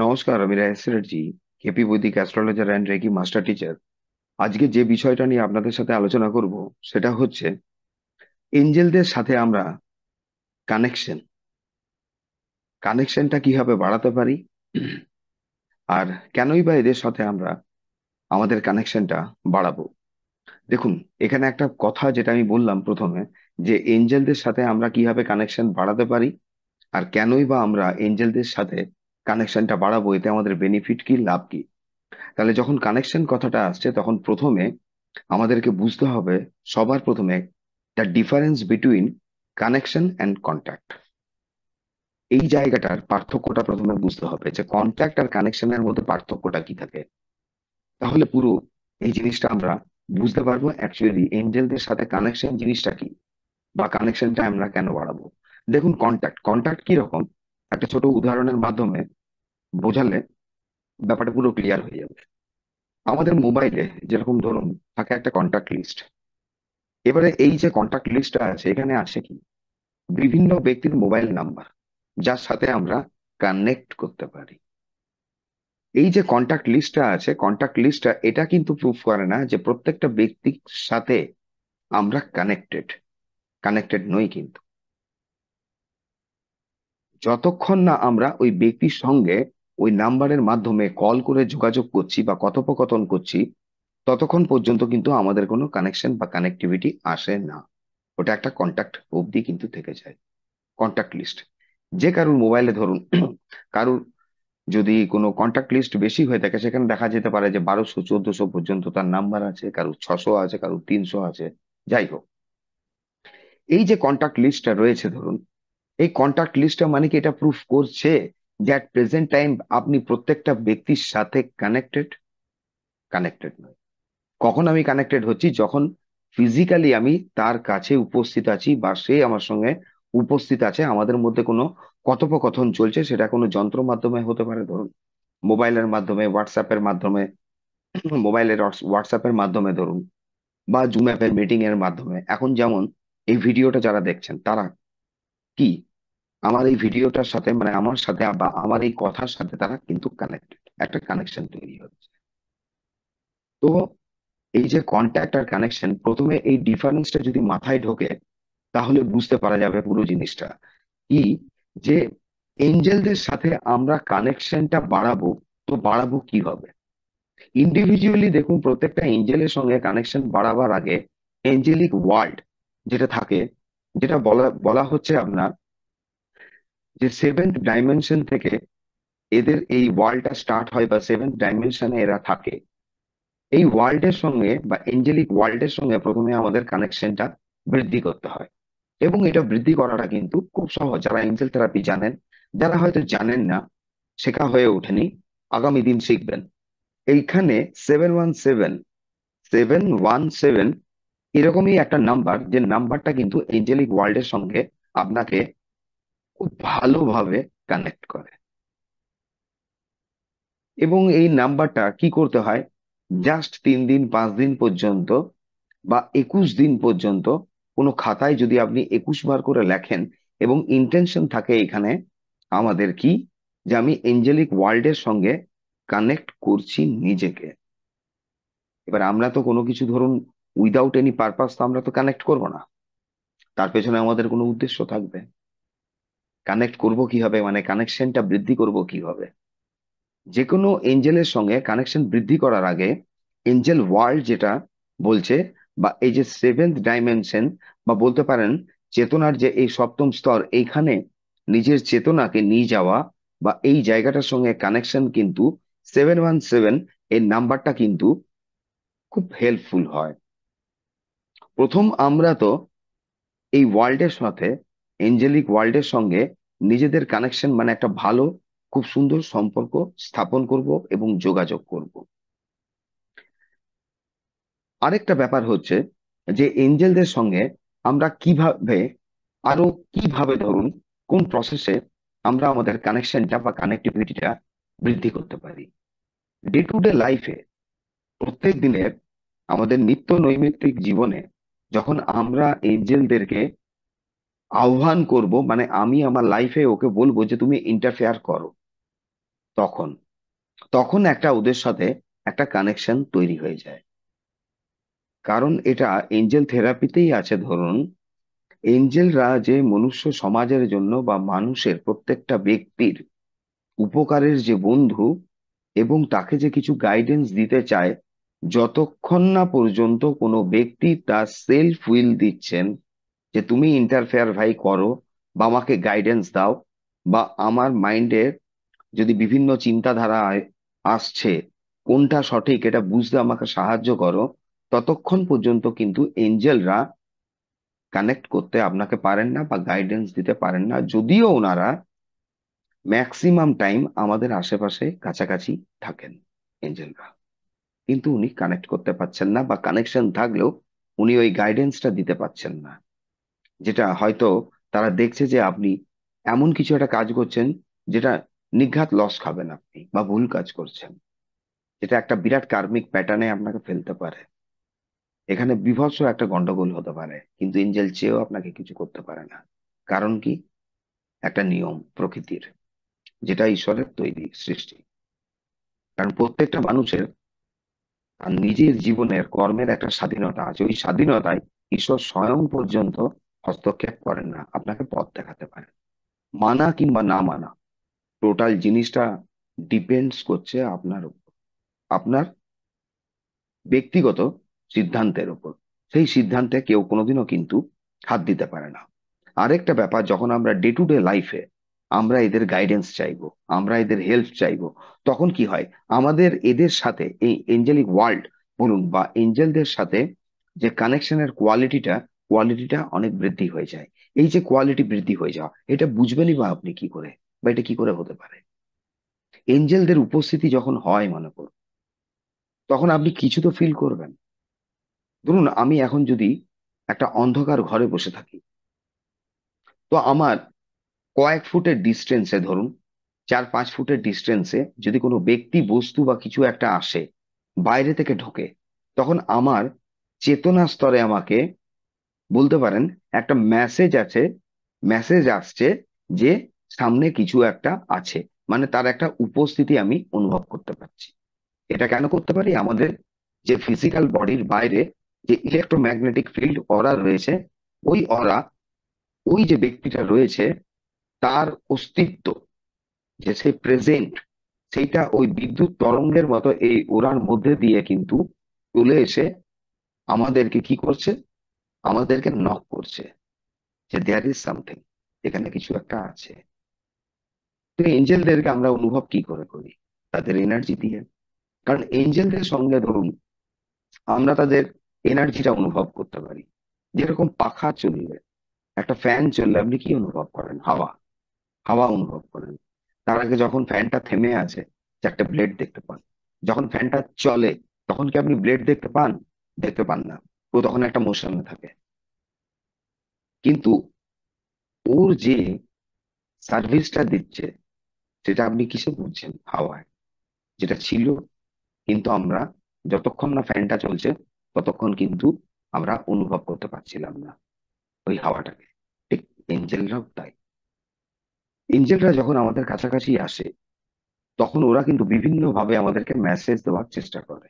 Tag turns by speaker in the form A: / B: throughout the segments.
A: নমস্কার, আমি Roy ji, KP Vaidik astrologer and reiki master teacher. আজকে যে বিষয়টা নিয়ে আপনাদের সাথে আলোচনা করব সেটা হচ্ছে এঞ্জেলদের সাথে আমরা কানেকশন কানেকশনটা কিভাবে বাড়াতে পারি, আর কেনই বা এদের সাথে আমরা আমাদের কানেকশনটা বাড়াবো। দেখুন, এখানে একটা কথা যেটা আমি বললাম প্রথমে, যে এঞ্জেলদের সাথে আমরা কিভাবে কানেকশন বাড়াতে পারি আর কেনই বা আমরা এঞ্জেলদের সাথে কানেকশনটা বাড়াবো, এতে আমাদের বেনিফিট কি, লাভ কি। তাহলে যখন কানেকশন কথাটা আসছে তখন প্রথমে আমাদেরকে বুঝতে হবে, সবার প্রথমে, the difference between connection and contact. এই জায়গাটার পার্থক্যটা প্রথমে বুঝতে হবে, যে কন্ট্যাক্ট আর কানেকশনের মধ্যে পার্থক্যটা কি থাকে। তাহলে পুরো এই জিনিসটা আমরা বুঝতে পারবো অ্যাকচুয়ালি এঞ্জেলদের সাথে কানেকশন জিনিসটা কি, বা কানেকশনটা আমরা কেন বাড়াবো। দেখুন, কন্ট্যাক্ট কন্ট্যাক্ট কি রকম, একটা ছোট উদাহরণের মাধ্যমে বোঝালে ব্যাপারটা পুরো ক্লিয়ার হয়ে যাবে। আমাদের মোবাইলে যেরকম ধরুন থাকে একটা কন্ট্যাক্ট লিস্ট। এবারে এই যে কন্ট্যাক্ট লিস্টটা আছে, এখানে আছে কি, বিভিন্ন ব্যক্তির মোবাইল নাম্বার যার সাথে আমরা কানেক্ট করতে পারি। এই যে কন্ট্যাক্ট লিস্টটা আছে, কন্ট্যাক্ট লিস্টটা এটা কিন্তু প্রুফ করে না যে প্রত্যেকটা ব্যক্তির সাথে আমরা কানেক্টেড। কানেক্টেড নই কিন্তু, যতক্ষণ না আমরা ওই ব্যক্তির সঙ্গে ওই নাম্বারের মাধ্যমে কল করে যোগাযোগ করছি বা কথোপকথন করছি, ততক্ষণ পর্যন্ত কিন্তু আমাদের কোনো কানেকশন বা কানেক্টিভিটি আসে না। ওটা একটা কন্ট্যাক্ট অবধি কিন্তু থেকে যায়, কন্ট্যাক্ট লিস্ট। যে কারুর মোবাইলে ধরুন কারুর যদি কোনো কন্ট্যাক্ট লিস্ট বেশি হয়ে থাকে, সেখানে দেখা যেতে পারে যে 1200 1400 পর্যন্ত তার নাম্বার আছে, কারুর 600 আছে, কারুর 300 আছে। যাই হোক, এই যে কন্ট্যাক্ট লিস্টটা রয়েছে ধরুন, এই কন্ট্যাক্ট লিস্টটা মানে কি, এটা প্রুফ করছে যে অ্যাট প্রেজেন্ট টাইম আপনি প্রত্যেকটা ব্যক্তির সাথে কানেক্টেড? কানেক্টেড নয়। কখন আমি কানেক্টেড হচ্ছি? যখন ফিজিক্যালি আমি তার কাছে উপস্থিত আছি বা সে আমার সঙ্গে উপস্থিত আছে, আমাদের মধ্যে কোনো কথোপকথন চলছে, সেটা কোনো যন্ত্র মাধ্যমে হতে পারে, ধরুন মোবাইলের মাধ্যমে, হোয়াটসঅ্যাপের মাধ্যমে, মোবাইলের হোয়াটসঅ্যাপের মাধ্যমে ধরুন, বা জুম অ্যাপের মিটিং এর মাধ্যমে। এখন যেমন এই ভিডিওটা যারা দেখছেন তারা কি আমার এই ভিডিওটার সাথে, মানে আমার সাথে বা আমার এই কথার সাথে তারা কিন্তু কানেক্টেড, একটা কানেকশন তৈরি হচ্ছে। তো এই যে কন্ট্যাক্ট আর কানেকশন, প্রথমে এই ডিফারেন্সটা যদি মাথায় ঢোকে তাহলে বুঝতে পারা যাবে পুরো জিনিসটা কি, যে এঞ্জেলদের সাথে আমরা কানেকশনটা বাড়াবো, তো বাড়াবো কিভাবে। ইন্ডিভিজুয়ালি দেখুন, প্রত্যেকটা এঞ্জেলের সঙ্গে কানেকশন বাড়াবার আগে এঞ্জেলিক ওয়ার্ল্ড যেটা থাকে, যেটা বলা বলা হচ্ছে আপনার, যে সেভেন্থ ডাইমেনশন থেকে এদের এই ওয়ার্ল্ডটা স্টার্ট হয়, বা সেভেন্থ ডাইমেনশনে এরা থাকে। এই ওয়ার্ল্ডের সঙ্গে বা এঞ্জেলিক ওয়ার্ল্ডের সঙ্গে প্রথমে আমাদের কানেকশনটা বৃদ্ধি করতে হয়। এবং এটা বৃদ্ধি করাটা কিন্তু খুব সহজ, যারা এঞ্জেল থেরাপি জানেন। যারা হয়তো জানেন না, শেখা হয়ে ওঠেনি, আগামী দিন শিখবেন। এইখানে 717, 717 এরকমই একটা নাম্বার, যে নাম্বারটা কিন্তু এঞ্জেলিক ওয়ার্ল্ডের সঙ্গে আপনাকে খুব ভালোভাবে কানেক্ট করে। এবং এই নাম্বারটা কি করতে হয়, জাস্ট 3 দিন 5 দিন পর্যন্ত বা 21 দিন পর্যন্ত কোনো খাতায় যদি আপনি 21 বার করে লেখেন, এবং ইন্টেনশন থাকে এখানে আমাদের কি, যে আমি এঞ্জেলিক ওয়ার্ল্ডের সঙ্গে কানেক্ট করছি নিজেকে। এবার আমরা তো কোনো কিছু ধরুন উইদাউট এনি পারপাস তো আমরা তো কানেক্ট করব না, তার পেছনে আমাদের কোনো উদ্দেশ্য থাকবে। কানেক্ট করব কিভাবে, মানে কানেকশনটা বৃদ্ধি করব কিভাবে। যে কোনো এঞ্জেলের সঙ্গে কানেকশন বৃদ্ধি করার আগে এঞ্জেল ওয়ার্ল্ড যেটা বলছে, বা এই যে সেভেন্থ ডাইমেনশন, বা বলতে পারেন চেতনার যে এই সপ্তম স্তর, এইখানে নিজের চেতনাকে নিয়ে যাওয়া, বা এই জায়গাটার সঙ্গে কানেকশন কিন্তু 717 এর নাম্বারটা কিন্তু খুব হেল্পফুল হয়। প্রথম আমরা তো এই ওয়ার্ল্ডের সাথে, এঞ্জেলিক ওয়ার্ল্ডের সঙ্গে নিজেদের কানেকশন, মানে একটা ভালো খুব সুন্দর সম্পর্ক স্থাপন করব এবং যোগাযোগ করব। আরেকটা ব্যাপার হচ্ছে যে এঞ্জেলদের সঙ্গে আমরা কিভাবে, আরো কিভাবে ধরুন কোন প্রসেসে আমরা আমাদের কানেকশনটা বা কানেক্টিভিটিটা বৃদ্ধি করতে পারি। ডে টু ডে লাইফে, প্রত্যেক দিনের আমাদের নিত্য নৈমিত্তিক জীবনে, যখন আমরা এঞ্জেলদেরকে আহ্বান করব, মানে আমি আমার লাইফে ওকে বলবো যে তুমি ইন্টারফেয়ার করো, তখন তখন একটা ওদের সাথে একটা কানেকশন তৈরি হয়ে যায়। কারণ এটা এঞ্জেল থেরাপিতেই আছে। ধরুন, এঞ্জেলরা যে মনুষ্য সমাজের জন্য বা মানুষের প্রত্যেকটা ব্যক্তির উপকারের যে বন্ধু, এবং তাকে যে কিছু গাইডেন্স দিতে চায়, যতক্ষণ না পর্যন্ত কোনো ব্যক্তি তার সেলফ উইল দিচ্ছেন যে তুমি ইন্টারফেয়ার ভাই করো বা আমাকে গাইডেন্স দাও, বা আমার মাইন্ডের যদি বিভিন্ন চিন্তাধারা আসছে, কোনটা সঠিক এটা বুঝতে আমাকে সাহায্য করো, ততক্ষণ পর্যন্ত কিন্তু এঞ্জেলরা কানেক্ট করতে আপনাকে পারেন না বা গাইডেন্স দিতে পারেন না, যদিও ওনারা ম্যাক্সিমাম টাইম আমাদের আশেপাশে কাছাকাছি থাকেন এঞ্জেলরা। কিন্তু উনি কানেক্ট করতে পারছেন না, বা কানেকশন থাকলেও উনি ওই গাইডেন্সটা দিতে পারছেন না, যেটা হয়তো তারা দেখছে যে আপনি এমন কিছু একটা কাজ করছেন যেটা নির্ঘাত লস খাবেন আপনি, বা ভুল কাজ করছেন, যেটা একটা বিরাট কার্মিক প্যাটার্নে আপনাকে ফেলতে পারে। এখানে বীভৎস একটা গন্ডগোল হতে পারে, কিন্তু এঞ্জেল চেয়েও আপনাকে কিছু করতে পারে না। কারণ কি? একটা নিয়ম প্রকৃতির, যেটা ঈশ্বরের তৈরি সৃষ্টি। কারণ প্রত্যেকটা মানুষের তার নিজের জীবনের কর্মের একটা স্বাধীনতা আছে। ওই স্বাধীনতায় ঈশ্বর স্বয়ং পর্যন্ত হস্তক্ষেপ করেন না, আপনাকে পথ দেখাতে পারেন। মানা কিংবা না মানা, টোটাল জিনিসটা ডিপেন্ডস করছে আপনার উপর, আপনার ব্যক্তিগত সিদ্ধান্তের উপর। সেই সিদ্ধান্তে কেউ কোনোদিনও কিন্তু হাত দিতে পারে না। আরেকটা ব্যাপার, যখন আমরা ডে টু ডে লাইফে আমরা এদের গাইডেন্স চাইবো, আমরা এদের হেল্প চাইবো, তখন কি হয়? আমাদের এদের সাথে এই এঞ্জেলিক ওয়ার্ল্ড বলুন বা এঞ্জেলদের সাথে যে কানেকশনের কোয়ালিটিটা অনেক বৃদ্ধি হয়ে যায়। এই যে কোয়ালিটি বৃদ্ধি হয়ে যাওয়া, এটা বুঝবেনই বা আপনি কি করে, বা এটা কি করে হতে পারে? এঞ্জেলদের উপস্থিতি যখন হয় মনে করুন, তখন আপনি কিছু তো ফিল করবেন। ধরুন, আমি এখন যদি একটা অন্ধকার ঘরে বসে থাকি, তো আমার কয়েক ফুটের ডিস্টেন্সে, ধরুন 4-5 ফুটের ডিস্টেন্সে যদি কোনো ব্যক্তি, বস্তু বা কিছু একটা আসে, বাইরে থেকে ঢোকে, তখন আমার চেতনা স্তরে আমাকে বলতে পারেন একটা মেসেজ আছে, মেসেজ আসছে যে সামনে কিছু একটা আছে, মানে তার একটা উপস্থিতি আমি অনুভব করতে পারছি। এটা কেন করতে পারি? আমাদের যে ফিজিক্যাল বডির বাইরে যে ইলেকট্রোম্যাগনেটিক ফিল্ড অরা রয়েছে, ওই অরা, ওই যে ব্যক্তিটা রয়েছে তার অস্তিত্ব, যে সে প্রেজেন্ট, সেইটা ওই বিদ্যুৎ তরঙ্গের মতো এই ওরার মধ্যে দিয়ে কিন্তু চলে এসে আমাদেরকে কি করছে? আমাদেরকে নক করছে যে দেয়ার ইজ সামথিং, এখানে কিছু একটা আছে। তো এঞ্জেলদেরকে আমরা অনুভব কি করে করি? তাদের এনার্জি দিয়ে। কারণ এঞ্জেলদের সঙ্গে ধরুন আমরা তাদের এনার্জিটা অনুভব করতে পারি। যেরকম পাখা চললে, একটা ফ্যান চললে আপনি কি অনুভব করেন? হাওয়া, হাওয়া অনুভব করেন। তার আগে যখন ফ্যানটা থেমে আছে, চারটে ব্লেড দেখতে পান। যখন ফ্যানটা চলে, তখন কি আপনি ব্লেড দেখতে পান? দেখতে পান না। ও তখন একটা মোশনে থাকে। কিন্তু ওর যে সার্ভিসটা দিচ্ছে, সেটা আপনি কিসে বুঝছেন? হাওয়ায়। যেটা ছিল, কিন্তু আমরা যতক্ষণ না ফ্যানটা চলছে ততক্ষণ কিন্তু আমরা অনুভব করতে পারছিলাম না ওই হাওয়াটাকে। ঠিক এঞ্জেলরাও তাই। এঞ্জেলরা যখন আমাদের কাছাকাছি আসে, তখন ওরা কিন্তু বিভিন্ন ভাবে আমাদেরকে মেসেজ দেওয়ার চেষ্টা করে।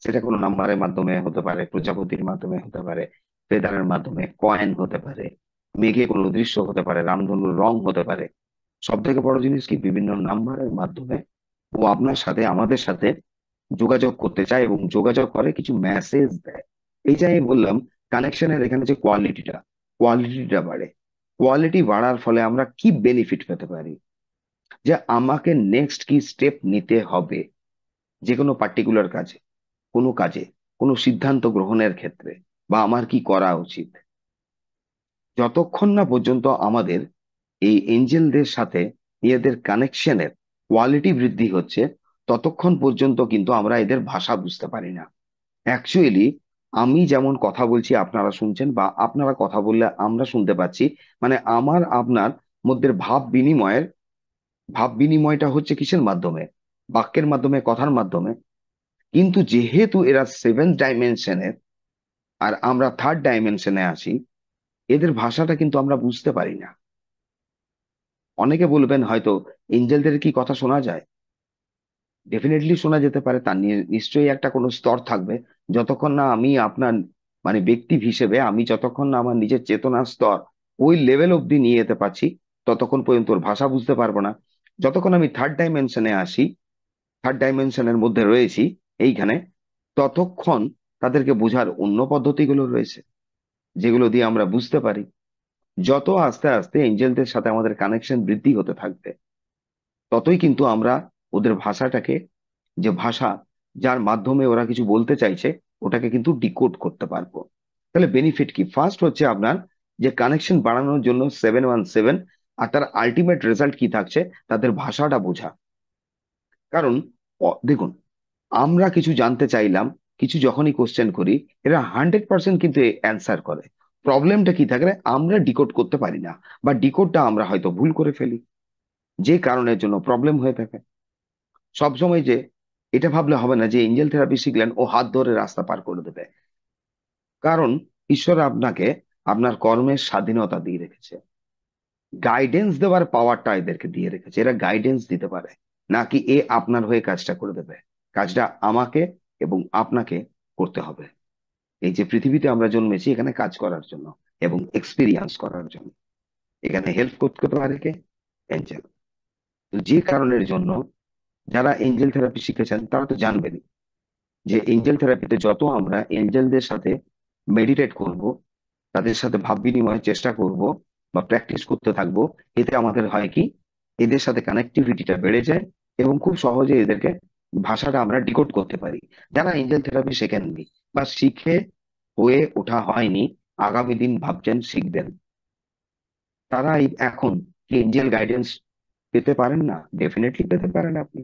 A: সেটা কোনো নাম্বারের মাধ্যমে হতে পারে, প্রজাপতির মাধ্যমে হতে পারে, ফেদারের মাধ্যমে, কয়েন হতে পারে, মেঘে কোনো দৃশ্য হতে পারে, রামধনুর রং হতে পারে। সব থেকে বড় জিনিস কি, বিভিন্ন নাম্বারের মাধ্যমে ও আপনার সাথে, আমাদের সাথে যোগাযোগ করতে চায় এবং যোগাযোগ করে, কিছু মেসেজ দেয়। এই যে আমি বললাম, কানেকশনের এখানে যে কোয়ালিটিটা বাড়ে। কোয়ালিটি বাড়ার ফলে আমরা কি বেনিফিট পেতে পারি? যে আমাকে নেক্সট কি স্টেপ নিতে হবে যে কোনো পার্টিকুলার কাজে, কোনো কাজে, কোনো সিদ্ধান্ত গ্রহণের ক্ষেত্রে, বা আমার কি করা উচিত। যতক্ষণ না পর্যন্ত আমাদের এই এঞ্জেলদের সাথে এদের কানেকশনের কোয়ালিটি বৃদ্ধি হচ্ছে, ততক্ষণ পর্যন্ত কিন্তু আমরা এদের ভাষা বুঝতে পারি না। অ্যাকচুয়ালি আমি যেমন কথা বলছি আপনারা শুনছেন, বা আপনারা কথা বললে আমরা শুনতে পাচ্ছি, মানে আমার আপনার মধ্যে ভাব বিনিময়টা হচ্ছে কিসের মাধ্যমে? বাক্যের মাধ্যমে, কথার মাধ্যমে। কিন্তু যেহেতু এরা 7th ডাইমেনশনের আর আমরা 3rd ডাইমেনশনে আছি, এদের ভাষাটা কিন্তু আমরা বুঝতে পারি না। অনেকে বলবেন হয়তো, এঞ্জেলদের কি কথা শোনা যায়? ডেফিনেটলি শোনা যেতে পারে, তার নিশ্চয়ই একটা কোনো স্তর থাকবে। যতক্ষণ না আমি আপনার মানে ব্যক্তি হিসেবে আমি যতক্ষণ না আমার নিজের চেতনার স্তর ওই লেভেল অব্দি নিয়ে যেতে পারছি, ততক্ষণ পর্যন্ত ওর ভাষা বুঝতে পারবো না। যতক্ষণ আমি থার্ড ডাইমেনশনে আসি, থার্ড ডাইমেনশনের মধ্যে রয়েছি এইখানে, ততক্ষণ তাদেরকে বোঝার অন্য পদ্ধতিগুলো রয়েছে যেগুলো দিয়ে আমরা বুঝতে পারি। যত আস্তে আস্তে এঞ্জেলদের সাথে আমাদের কানেকশন বৃদ্ধি হতে থাকবে, ততই কিন্তু আমরা ওদের ভাষাটাকে, যে ভাষা যার মাধ্যমে ওরা কিছু বলতে চাইছে, ওটাকে কিন্তু ডিকোড করতে পারবো। তাহলে বেনিফিট কি? ফার্স্ট হচ্ছে আপনার যে কানেকশন বাড়ানোর জন্য 717, আর তার আলটিমেট রেজাল্ট কি থাকছে, তাদের ভাষাটা বোঝা। কারণ দেখুন, আমরা কিছু জানতে চাইলাম, কিছু যখনই কোশ্চেন করি, এরা 100% কিন্তু অ্যান্সার করে। প্রবলেমটা কি থাকে? আমরা ডিকোড করতে পারি না, বা ডিকোডটা আমরা হয়তো ভুল করে ফেলি, যে কারণের জন্য প্রবলেম হয়ে থাকে। সবসময় যে এটা ভাবলে হবে না যে এঞ্জেল থেরাপি শিখলেন ও হাত ধরে রাস্তা পার করে দেবে। কারণ ঈশ্বর আপনাকে আপনার কর্মের স্বাধীনতা দিয়ে রেখেছে, গাইডেন্স দেওয়ার পাওয়ারটা এদেরকে দিয়ে রেখেছে। এরা গাইডেন্স দিতে পারে, নাকি এ আপনার হয়ে কাজটা করে দেবে। কাজটা আমাকে এবং আপনাকে করতে হবে। এই যে পৃথিবীতে আমরা জন্মেছি এখানে কাজ করার জন্য এবং এক্সপিরিয়েন্স করার জন্য, এখানে হেল্প করতে পারে কে? এঞ্জেল। তো যে কারণের জন্য যারা এঞ্জেল থেরাপি শিখেছেন তারা তো জানবেন যে এঞ্জেল থেরাপিতে যত আমরা এঞ্জেলদের সাথে মেডিটেট করব, তাদের সাথে ভাব বিনিময়ের চেষ্টা করব বা প্র্যাকটিস করতে থাকবো, এতে আমাদের হয় কি, এদের সাথে কানেক্টিভিটিটা বেড়ে যায় এবং খুব সহজে এদেরকে ভাষাটা আমরা ডিকোড করতে পারি। যারা এঞ্জেল থেরাপি শেখেননি বা শিখে হয়ে ওঠা হয়নি, আগামী দিন ভাবছেন শিখবেন, তারা এখন কি এঞ্জেল গাইডেন্স পেতে পারেন না? ডেফিনেটলি পেতে পারেন আপনি।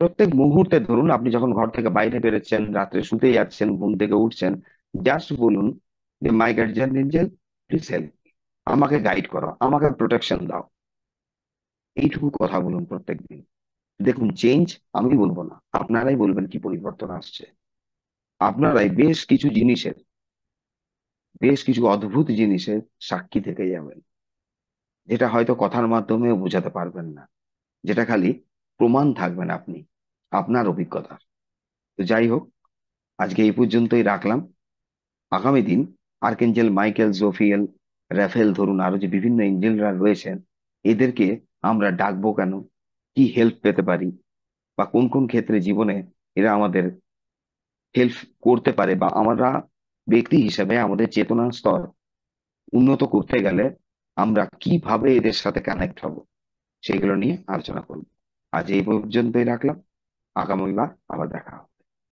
A: প্রত্যেক মুহূর্তে ধরুন, আপনি যখন ঘর থেকে বাইরে বেরোচ্ছেন, রাত্রে শুতে যাচ্ছেন, ঘুম থেকে উঠছেন, জাস্ট বলুন যে মাই গার্জিয়ান এঞ্জেল, প্লিজ হেল্প, আমাকে গাইড করো, আমাকে প্রোটেকশন দাও। এইটুকু কথা বলুন প্রত্যেকদিন। দেখুন চেঞ্জ আমি বলবো না, আপনারাই বলবেন কি পরিবর্তন আসছে। আপনারাই বেশ কিছু অদ্ভুত জিনিসের সাক্ষী থেকে যাবেন, যেটা হয়তো কথার মাধ্যমেও বোঝাতে পারবেন না, যেটা খালি প্রমাণ থাকবেন আপনি আপনার অভিজ্ঞতার। তো যাই হোক, আজকে এই পর্যন্তই রাখলাম। আগামী দিন আর্কেঞ্জেল মাইকেল, জোফিয়েল, রাফেল, ধরুন আরো যে বিভিন্ন এঞ্জেলরা রয়েছেন, এদেরকে আমরা ডাকবো কেন, কি হেল্প পেতে পারি, বা কোন কোন ক্ষেত্রে জীবনে এরা আমাদের হেল্প করতে পারে, বা আমরা ব্যক্তি হিসেবে আমাদের চেতনা স্তর উন্নত করতে গেলে আমরা কিভাবে এদের সাথে কানেক্ট হব, সেগুলো নিয়ে আলোচনা করব। আজ এই পর্যন্তই রাখলাম, আগামীবার আবার দেখা হবে।